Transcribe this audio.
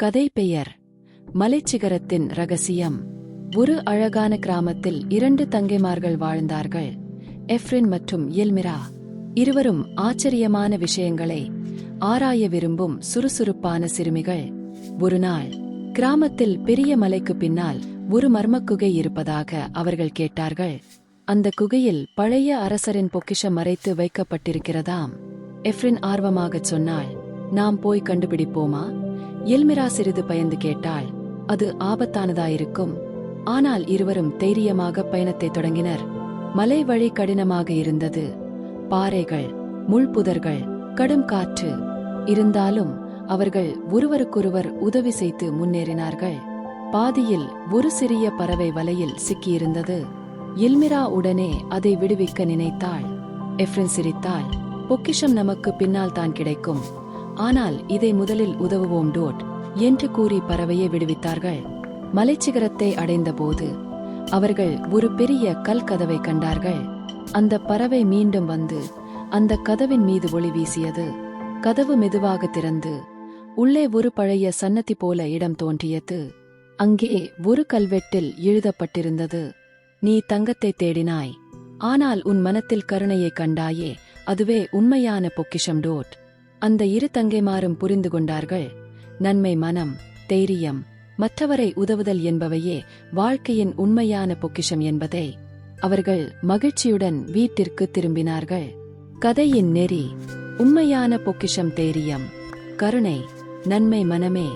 கதை பெயர் மலைச்சிகரத்தின் ரகசியம். ஒரு அழகான கிராமத்தில் 2 தங்கைமார்கள் வாழ்ந்தார்கள், எஃப்ரின் மற்றும் எல்மிரா. இருவரும் ஆச்சரியமான விஷயங்களை ஆராய விரும்பும் சுறுசுறுப்பான சிறுமிகள். ஒருநாள் கிராமத்தில் பெரிய மலைக்கு பின்னால் ஒரு மர்மக்குகை இருப்பதாக அவர்கள் கேட்டார்கள். அந்த குகையில் பழைய அரசரின் பொக்கிஷம் மறைத்து வைக்கப்பட்டிருக்கிறதாம். எஃப்ரின் ஆர்வமாகச் சொன்னாள், நாம் போய் கண்டுபிடிப்போமா? எல்மிரா சிறிது பயந்து கேட்டாள், அது ஆபத்தானதாயிருக்கும். ஆனால் இருவரும் தைரியமாக பயணத்தை தொடங்கினர். மலை வழி கடினமாக இருந்தது. பாறைகள், முள்புதர்கள், கடும் காற்று. இருந்தாலும் அவர்கள் ஒருவருக்கொருவர் உதவி செய்து முன்னேறினார்கள். பாதியில் ஒரு சிறிய பறவை வலையில் சிக்கியிருந்தது. எல்மிரா உடனே அதை விடுவிக்க நினைத்தாள். எஃப்ரின் சிரித்தாள், பொக்கிஷம் நமக்கு பின்னால் தான் கிடைக்கும். ஆனால் இதை முதலில் உதவுவோம் டோட் என்று கூறி பறவையை விடுவித்தார்கள். மலைச்சிகரத்தை அடைந்தபோது அவர்கள் ஒரு பெரிய கல் கதவை கண்டார்கள். அந்த பறவை மீண்டும் வந்து அந்த கதவின் மீது ஒளி வீசியது. கதவு மெதுவாக திறந்து உள்ளே ஒரு பழைய சன்னதி போல இடம் தோன்றியது. அங்கே ஒரு கல்வெட்டில் எழுதப்பட்டிருந்தது, நீ தங்கத்தை தேடினாய், ஆனால் உன் மனத்தில் கருணையை கண்டாயே, அதுவே உண்மையான பொக்கிஷம் டோட். அந்த 2 தங்கைமாரும் புரிந்து கொண்டார்கள். நன்மை, மனம், தைரியம், மற்றவரை உதவுதல் என்பவையே வாழ்க்கையின் உண்மையான பொக்கிஷம் என்பதை. அவர்கள் மகிழ்ச்சியுடன் வீட்டிற்கு திரும்பினார்கள். கதையின் நெறி: உண்மையான பொக்கிஷம் தைரியம், கருணை, நன்மை, மனமே.